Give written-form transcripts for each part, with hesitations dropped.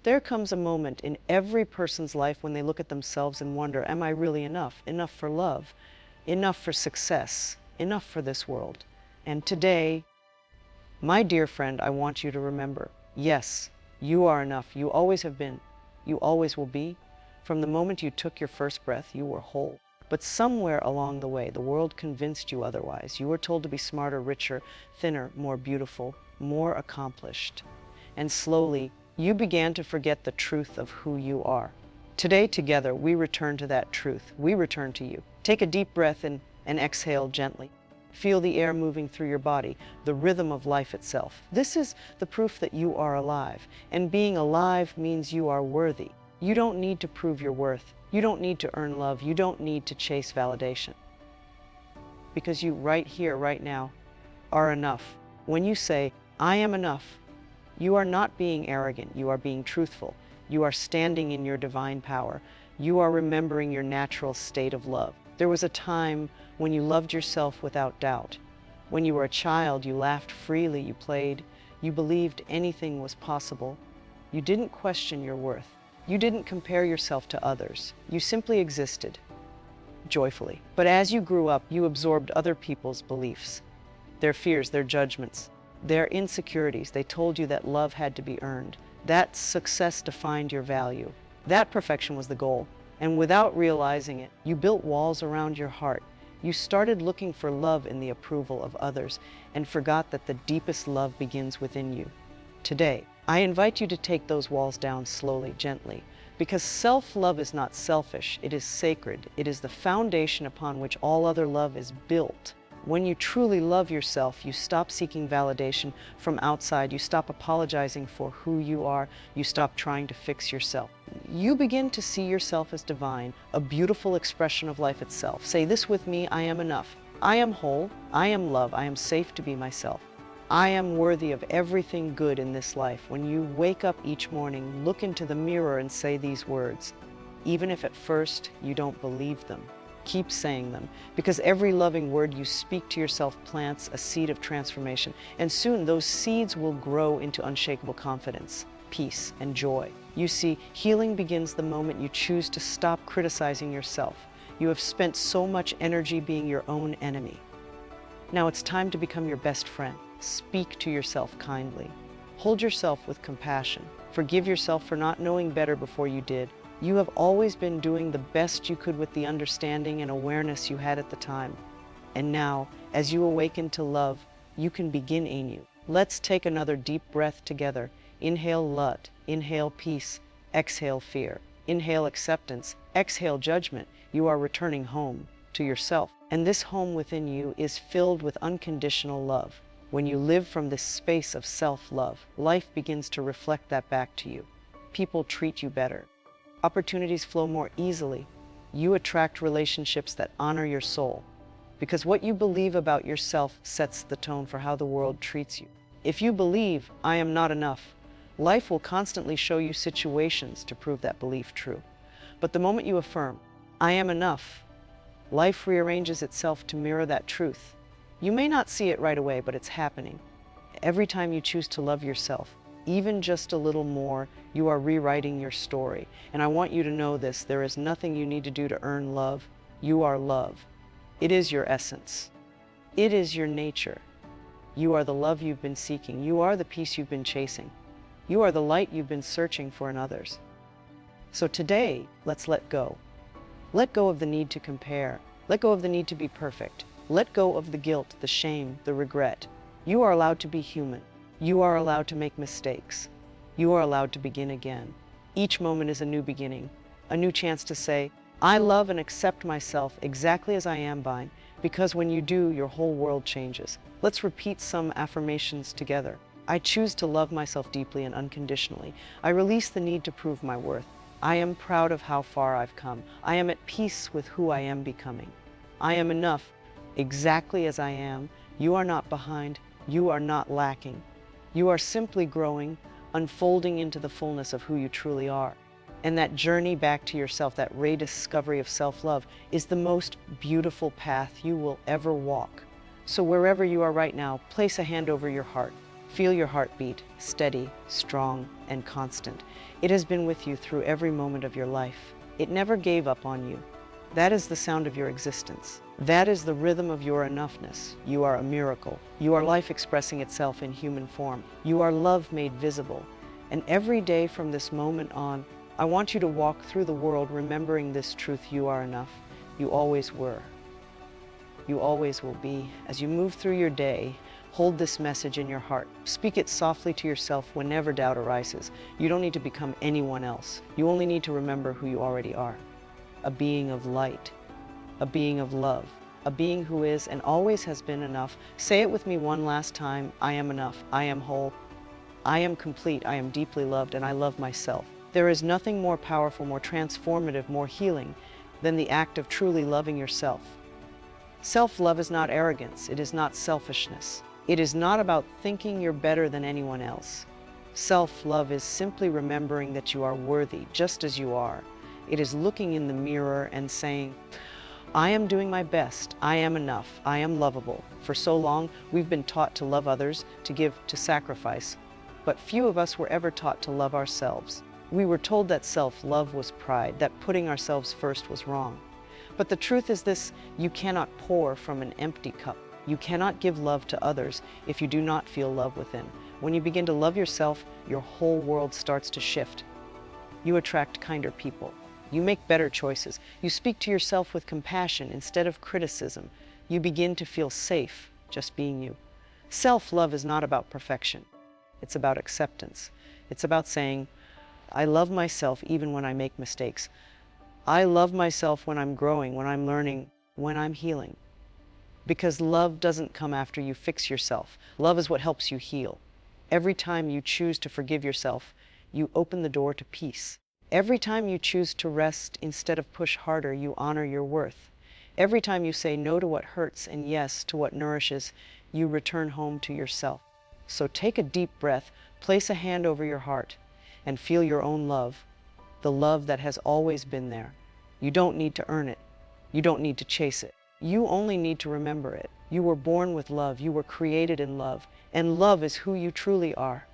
There comes a moment in every person's life when they look at themselves and wonder, am I really enough? Enough for love, enough for success, enough for this world. And today, my dear friend, I want you to remember, yes, you are enough. You always have been. You always will be. From the moment you took your first breath, you were whole. But somewhere along the way, the world convinced you otherwise. You were told to be smarter, richer, thinner, more beautiful, more accomplished. And slowly, you began to forget the truth of who you are. Today, together, we return to that truth. We return to you. Take a deep breath in and exhale gently. Feel the air moving through your body, the rhythm of life itself. This is the proof that you are alive. And being alive means you are worthy. You don't need to prove your worth. You don't need to earn love. You don't need to chase validation. Because you right here, right now, are enough. When you say, I am enough, you are not being arrogant. You are being truthful. You are standing in your divine power. You are remembering your natural state of love. There was a time when you loved yourself without doubt. When you were a child, you laughed freely, you played, you believed anything was possible. You didn't question your worth. You didn't compare yourself to others. You simply existed, joyfully. But as you grew up, you absorbed other people's beliefs, their fears, their judgments, their insecurities. They told you that love had to be earned, that success defined your value, that perfection was the goal. And without realizing it, you built walls around your heart. You started looking for love in the approval of others and forgot that the deepest love begins within you. Today, I invite you to take those walls down slowly, gently, because self-love is not selfish, it is sacred. It is the foundation upon which all other love is built. When you truly love yourself, you stop seeking validation from outside. You stop apologizing for who you are. You stop trying to fix yourself. You begin to see yourself as divine, a beautiful expression of life itself. Say this with me, I am enough. I am whole. I am love. I am safe to be myself. I am worthy of everything good in this life. When you wake up each morning, look into the mirror and say these words, even if at first you don't believe them. Keep saying them, because every loving word you speak to yourself plants a seed of transformation, and soon those seeds will grow into unshakable confidence, peace, and joy. You see, healing begins the moment you choose to stop criticizing yourself. You have spent so much energy being your own enemy. Now it's time to become your best friend. Speak to yourself kindly. Hold yourself with compassion. Forgive yourself for not knowing better before you did. You have always been doing the best you could with the understanding and awareness you had at the time. And now, as you awaken to love, you can begin anew. Let's take another deep breath together. Inhale love, inhale peace, exhale fear. Inhale acceptance, exhale judgment. You are returning home to yourself. And this home within you is filled with unconditional love. When you live from this space of self-love, life begins to reflect that back to you. People treat you better. Opportunities flow more easily. You attract relationships that honor your soul, because what you believe about yourself sets the tone for how the world treats you. If you believe, I am not enough, life will constantly show you situations to prove that belief true. But the moment you affirm, I am enough, life rearranges itself to mirror that truth. You may not see it right away, but it's happening. Every time you choose to love yourself, even just a little more, you are rewriting your story. And I want you to know this, there is nothing you need to do to earn love. You are love. It is your essence. It is your nature. You are the love you've been seeking. You are the peace you've been chasing. You are the light you've been searching for in others. So today, let's let go. Let go of the need to compare. Let go of the need to be perfect. Let go of the guilt, the shame, the regret. You are allowed to be human. You are allowed to make mistakes. You are allowed to begin again. Each moment is a new beginning, a new chance to say, I love and accept myself exactly as I am, because when you do, your whole world changes. Let's repeat some affirmations together. I choose to love myself deeply and unconditionally. I release the need to prove my worth. I am proud of how far I've come. I am at peace with who I am becoming. I am enough exactly as I am. You are not behind. You are not lacking. You are simply growing, unfolding into the fullness of who you truly are. And that journey back to yourself, that rediscovery of self-love, is the most beautiful path you will ever walk. So wherever you are right now, place a hand over your heart. Feel your heartbeat, steady, strong, and constant. It has been with you through every moment of your life. It never gave up on you. That is the sound of your existence. That is the rhythm of your enoughness. You are a miracle. You are life expressing itself in human form. You are love made visible. And every day from this moment on, I want you to walk through the world remembering this truth: you are enough. You always were. You always will be. As you move through your day, hold this message in your heart. Speak it softly to yourself whenever doubt arises. You don't need to become anyone else. You only need to remember who you already are. A being of light, a being of love, a being who is and always has been enough. Say it with me one last time. I am enough. I am whole. I am complete. I am deeply loved, and I love myself. There is nothing more powerful, more transformative, more healing than the act of truly loving yourself. Self-love is not arrogance. It is not selfishness. It is not about thinking you're better than anyone else. Self-love is simply remembering that you are worthy just as you are. It is looking in the mirror and saying, I am doing my best. I am enough. I am lovable. For so long, we've been taught to love others, to give, to sacrifice. But few of us were ever taught to love ourselves. We were told that self-love was pride, that putting ourselves first was wrong. But the truth is this: you cannot pour from an empty cup. You cannot give love to others if you do not feel love within. When you begin to love yourself, your whole world starts to shift. You attract kinder people. You make better choices. You speak to yourself with compassion instead of criticism. You begin to feel safe just being you. Self-love is not about perfection. It's about acceptance. It's about saying, I love myself even when I make mistakes. I love myself when I'm growing, when I'm learning, when I'm healing. Because love doesn't come after you fix yourself. Love is what helps you heal. Every time you choose to forgive yourself, you open the door to peace. Every time you choose to rest instead of push harder, you honor your worth. Every time you say no to what hurts and yes to what nourishes, you return home to yourself. So take a deep breath, place a hand over your heart, and feel your own love, the love that has always been there. You don't need to earn it. You don't need to chase it. You only need to remember it. You were born with love. You were created in love. And love is who you truly are.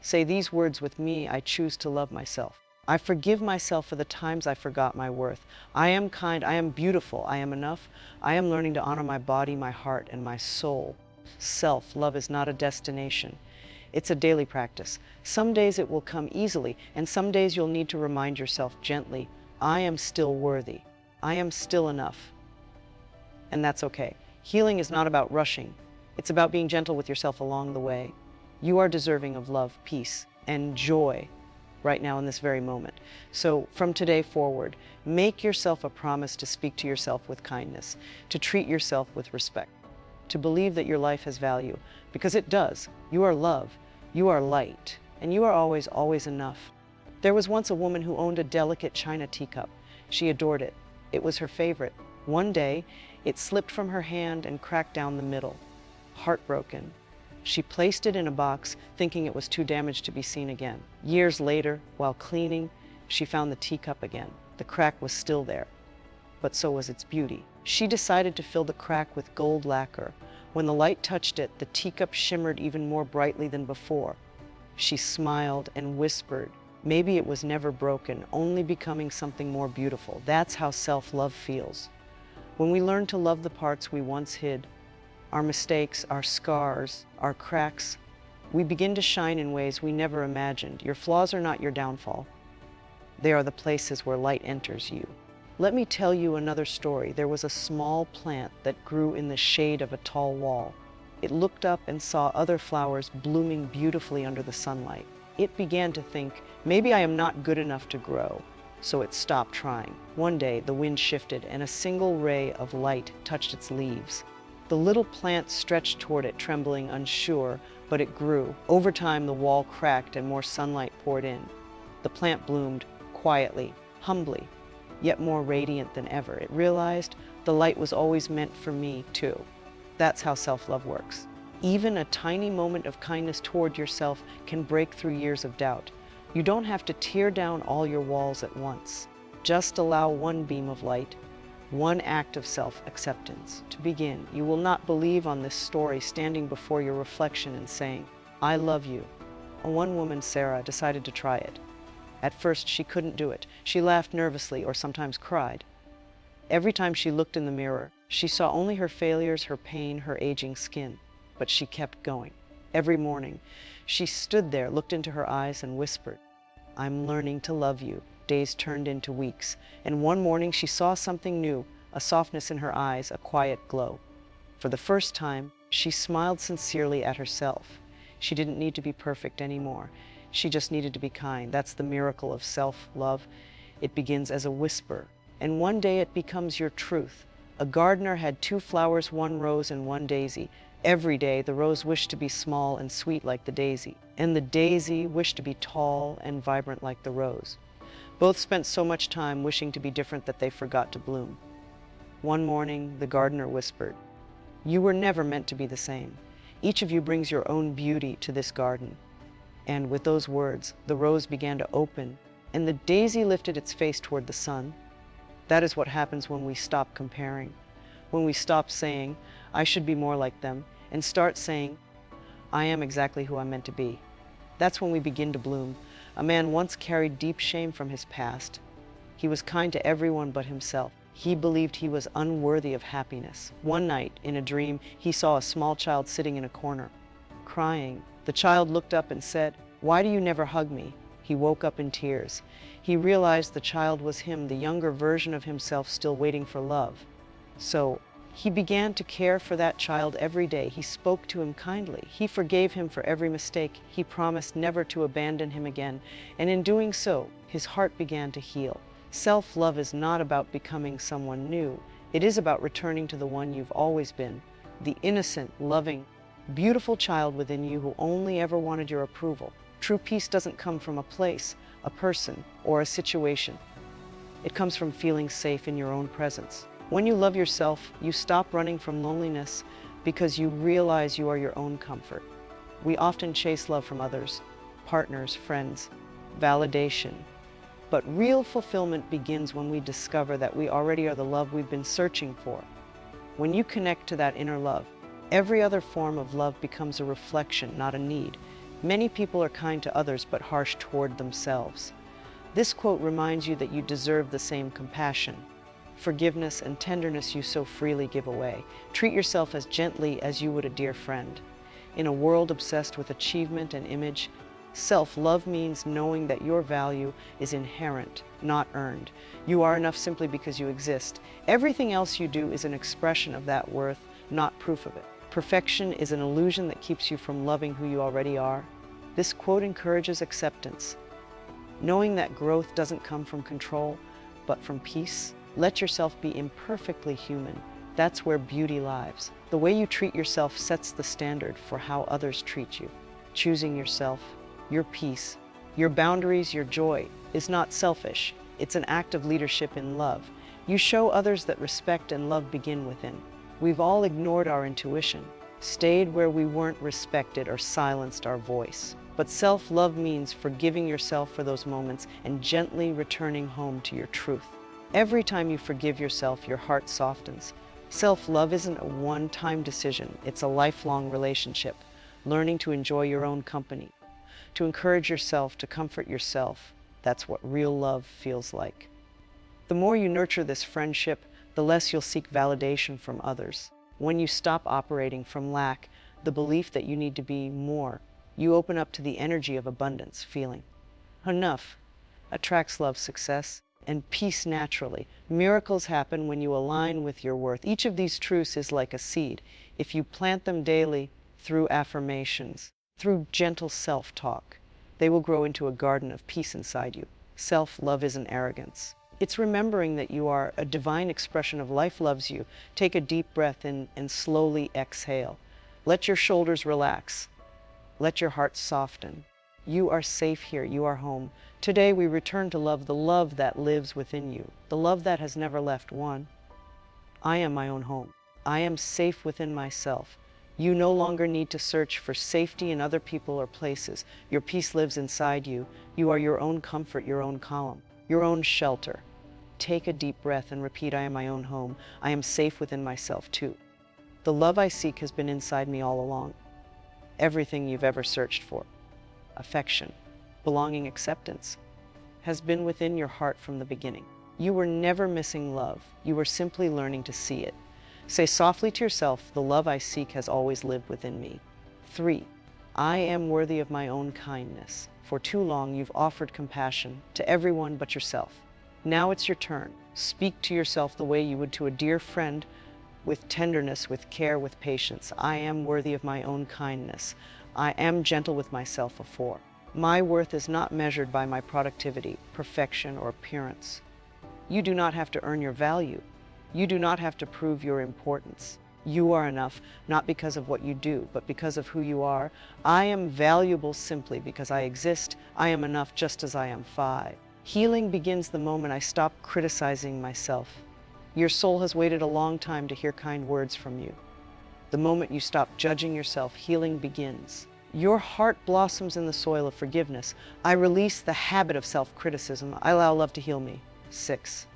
Say these words with me: I choose to love myself. I forgive myself for the times I forgot my worth. I am kind. I am beautiful. I am enough. I am learning to honor my body, my heart, and my soul. Self-love is not a destination. It's a daily practice. Some days it will come easily, and some days you'll need to remind yourself gently, I am still worthy. I am still enough. And that's okay. Healing is not about rushing. It's about being gentle with yourself along the way. You are deserving of love, peace, and joy right now in this very moment. So from today forward, make yourself a promise to speak to yourself with kindness, to treat yourself with respect, to believe that your life has value, because it does. You are love. You are light, and you are always, always enough. There was once a woman who owned a delicate china teacup. She adored it. It was her favorite. One day, it slipped from her hand and cracked down the middle. Heartbroken, she placed it in a box, thinking it was too damaged to be seen again. Years later, while cleaning, she found the teacup again. The crack was still there, but so was its beauty. She decided to fill the crack with gold lacquer. When the light touched it, the teacup shimmered even more brightly than before. She smiled and whispered, maybe it was never broken, only becoming something more beautiful. That's how self-love feels. When we learn to love the parts we once hid, our mistakes, our scars, our cracks, we begin to shine in ways we never imagined. Your flaws are not your downfall. They are the places where light enters you. Let me tell you another story. There was a small plant that grew in the shade of a tall wall. It looked up and saw other flowers blooming beautifully under the sunlight. It began to think, maybe I am not good enough to grow. So it stopped trying. One day, the wind shifted and a single ray of light touched its leaves. The little plant stretched toward it, trembling, unsure, but it grew. Over time, the wall cracked and more sunlight poured in. The plant bloomed quietly, humbly, yet more radiant than ever. It realized the light was always meant for me, too. That's how self-love works. Even a tiny moment of kindness toward yourself can break through years of doubt. You don't have to tear down all your walls at once. Just allow one beam of light, one act of self-acceptance to begin. You will not believe on this story standing before your reflection and saying, I love you. One woman, Sarah, decided to try it. At first, she couldn't do it. She laughed nervously or sometimes cried. Every time she looked in the mirror, she saw only her failures, her pain, her aging skin. But she kept going. Every morning, she stood there, looked into her eyes, and whispered, I'm learning to love you. Days turned into weeks, and one morning she saw something new, a softness in her eyes, a quiet glow. For the first time, she smiled sincerely at herself. She didn't need to be perfect anymore. She just needed to be kind. That's the miracle of self-love. It begins as a whisper, and one day it becomes your truth. A gardener had 2 flowers, 1 rose and 1 daisy. Every day, the rose wished to be small and sweet like the daisy, and the daisy wished to be tall and vibrant like the rose. Both spent so much time wishing to be different that they forgot to bloom. One morning, the gardener whispered, You were never meant to be the same. Each of you brings your own beauty to this garden. And with those words, the rose began to open, and the daisy lifted its face toward the sun. That is what happens when we stop comparing, when we stop saying, I should be more like them, and start saying, I am exactly who I'm meant to be. That's when we begin to bloom. A man once carried deep shame from his past. He was kind to everyone but himself. He believed he was unworthy of happiness. One night, in a dream, he saw a small child sitting in a corner, crying. The child looked up and said, Why do you never hug me? He woke up in tears. He realized the child was him, the younger version of himself still waiting for love. So he began to care for that child every day. He spoke to him kindly. He forgave him for every mistake. He promised never to abandon him again. And in doing so, his heart began to heal. Self-love is not about becoming someone new. It is about returning to the one you've always been, the innocent, loving, beautiful child within you who only ever wanted your approval. True peace doesn't come from a place, a person, or a situation. It comes from feeling safe in your own presence. When you love yourself, you stop running from loneliness because you realize you are your own comfort. We often chase love from others, partners, friends, validation. But real fulfillment begins when we discover that we already are the love we've been searching for. When you connect to that inner love, every other form of love becomes a reflection, not a need. Many people are kind to others but harsh toward themselves. This quote reminds you that you deserve the same compassion, forgiveness, and tenderness you so freely give away. Treat yourself as gently as you would a dear friend. In a world obsessed with achievement and image, self-love means knowing that your value is inherent, not earned. You are enough simply because you exist. Everything else you do is an expression of that worth, not proof of it. Perfection is an illusion that keeps you from loving who you already are. This quote encourages acceptance, knowing that growth doesn't come from control, but from peace. Let yourself be imperfectly human. That's where beauty lies. The way you treat yourself sets the standard for how others treat you. Choosing yourself, your peace, your boundaries, your joy is not selfish. It's an act of leadership in love. You show others that respect and love begin within. We've all ignored our intuition, stayed where we weren't respected, or silenced our voice. But self-love means forgiving yourself for those moments and gently returning home to your truth. Every time you forgive yourself, your heart softens. Self-love isn't a one-time decision. It's a lifelong relationship, learning to enjoy your own company, to encourage yourself, to comfort yourself. That's what real love feels like. The more you nurture this friendship, the less you'll seek validation from others. When you stop operating from lack, the belief that you need to be more, you open up to the energy of abundance, feeling enough attracts love, success, and peace naturally. Miracles happen when you align with your worth. Each of these truths is like a seed. If you plant them daily through affirmations, through gentle self-talk, they will grow into a garden of peace inside you. Self-love isn't arrogance. It's remembering that you are a divine expression of life loves you. Take a deep breath in and slowly exhale. Let your shoulders relax. Let your heart soften. You are safe here. You are home. Today we return to love, the love that lives within you, the love that has never left one. I am my own home. I am safe within myself. You no longer need to search for safety in other people or places. Your peace lives inside you. You are your own comfort, your own calm, your own shelter. Take a deep breath and repeat, I am my own home. I am safe within myself too. The love I seek has been inside me all along. Everything you've ever searched for, affection, belonging, acceptance, has been within your heart from the beginning. You were never missing love. You were simply learning to see it. Say softly to yourself, the love I seek has always lived within me. 3. I am worthy of my own kindness. For too long, you've offered compassion to everyone but yourself. Now it's your turn. Speak to yourself the way you would to a dear friend, with tenderness, with care, with patience. I am worthy of my own kindness. I am gentle with myself. 4. My worth is not measured by my productivity, perfection, or appearance. You do not have to earn your value. You do not have to prove your importance. You are enough, not because of what you do, but because of who you are. I am valuable simply because I exist. I am enough just as I am. 5. Healing begins the moment I stop criticizing myself. Your soul has waited a long time to hear kind words from you. The moment you stop judging yourself, healing begins. Your heart blossoms in the soil of forgiveness. I release the habit of self-criticism. I allow love to heal me. 6.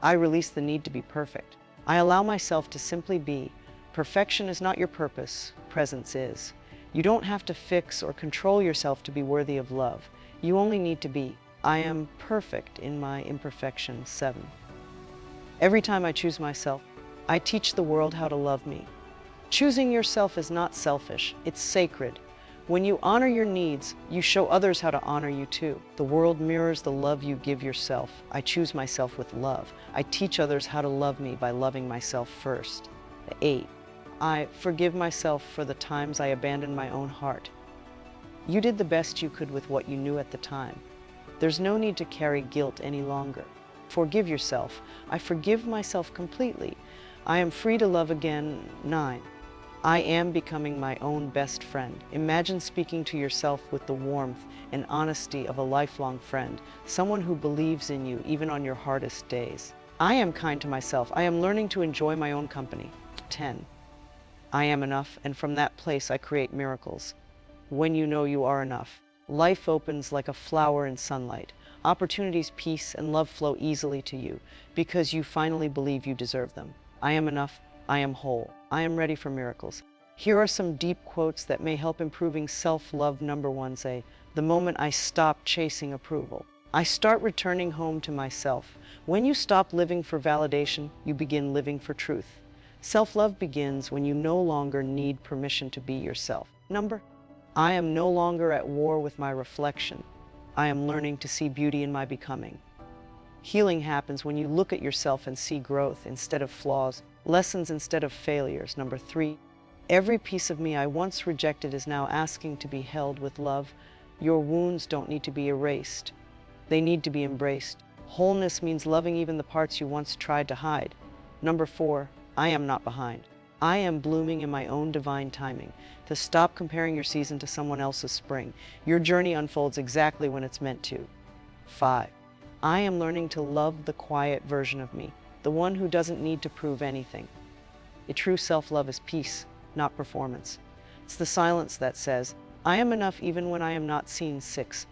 I release the need to be perfect. I allow myself to simply be. Perfection is not your purpose. Presence is. You don't have to fix or control yourself to be worthy of love. You only need to be. I am perfect in my imperfection. 7. Every time I choose myself, I teach the world how to love me. Choosing yourself is not selfish. It's sacred. When you honor your needs, you show others how to honor you too. The world mirrors the love you give yourself. I choose myself with love. I teach others how to love me by loving myself first. 8. I forgive myself for the times I abandoned my own heart. You did the best you could with what you knew at the time. There's no need to carry guilt any longer. Forgive yourself. I forgive myself completely. I am free to love again. 9. I am becoming my own best friend. Imagine speaking to yourself with the warmth and honesty of a lifelong friend, someone who believes in you even on your hardest days. I am kind to myself. I am learning to enjoy my own company. 10. I am enough, and from that place I create miracles. When you know you are enough, life opens like a flower in sunlight. Opportunities, peace, and love flow easily to you because you finally believe you deserve them. I am enough. I am whole. I am ready for miracles. Here are some deep quotes that may help improving self-love. Number 1, say, the moment I stop chasing approval, I start returning home to myself. When you stop living for validation, you begin living for truth. Self-love begins when you no longer need permission to be yourself. I am no longer at war with my reflection. I am learning to see beauty in my becoming. Healing happens when you look at yourself and see growth instead of flaws, lessons instead of failures. 3, every piece of me I once rejected is now asking to be held with love. Your wounds don't need to be erased. They need to be embraced. Wholeness means loving even the parts you once tried to hide. 4, I am not behind. I am blooming in my own divine timing. To stop comparing your season to someone else's spring. Your journey unfolds exactly when it's meant to. 5, I am learning to love the quiet version of me, the one who doesn't need to prove anything. A true self-love is peace, not performance. It's the silence that says, I am enough even when I am not seen. 6,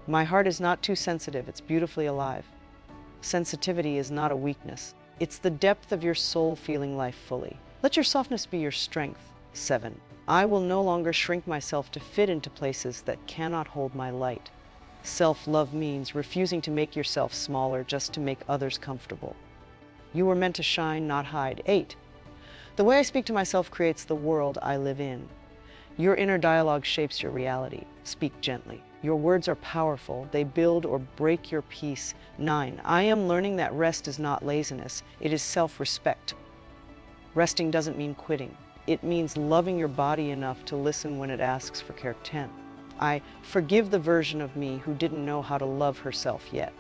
my heart is not too sensitive, it's beautifully alive. Sensitivity is not a weakness. It's the depth of your soul feeling life fully. Let your softness be your strength. 7, I will no longer shrink myself to fit into places that cannot hold my light. Self-love means refusing to make yourself smaller just to make others comfortable. You were meant to shine, not hide. 8, the way I speak to myself creates the world I live in. Your inner dialogue shapes your reality. Speak gently. Your words are powerful. They build or break your peace. 9, I am learning that rest is not laziness. It is self-respect. Resting doesn't mean quitting. It means loving your body enough to listen when it asks for care. 10, I forgive the version of me who didn't know how to love herself yet.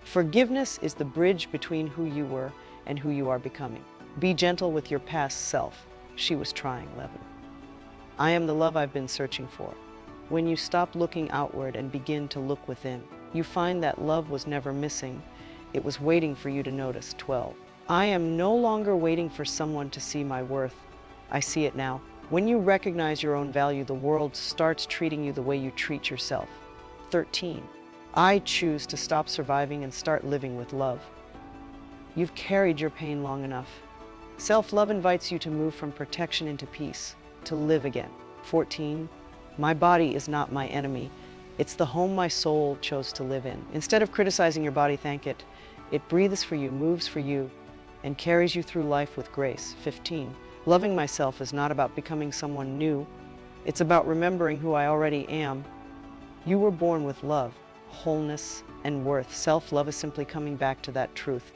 Forgiveness is the bridge between who you were and who you are becoming. Be gentle with your past self. She was trying. 11, I am the love I've been searching for. When you stop looking outward and begin to look within, you find that love was never missing. It was waiting for you to notice. 12, I am no longer waiting for someone to see my worth. I see it now. When you recognize your own value, the world starts treating you the way you treat yourself. 13, I choose to stop surviving and start living with love. You've carried your pain long enough. Self-love invites you to move from protection into peace, to live again. 14. My body is not my enemy. It's the home my soul chose to live in. Instead of criticizing your body, thank it. It breathes for you, moves for you, and carries you through life with grace. 15. Loving myself is not about becoming someone new. It's about remembering who I already am. You were born with love, wholeness, and worth. Self-love is simply coming back to that truth.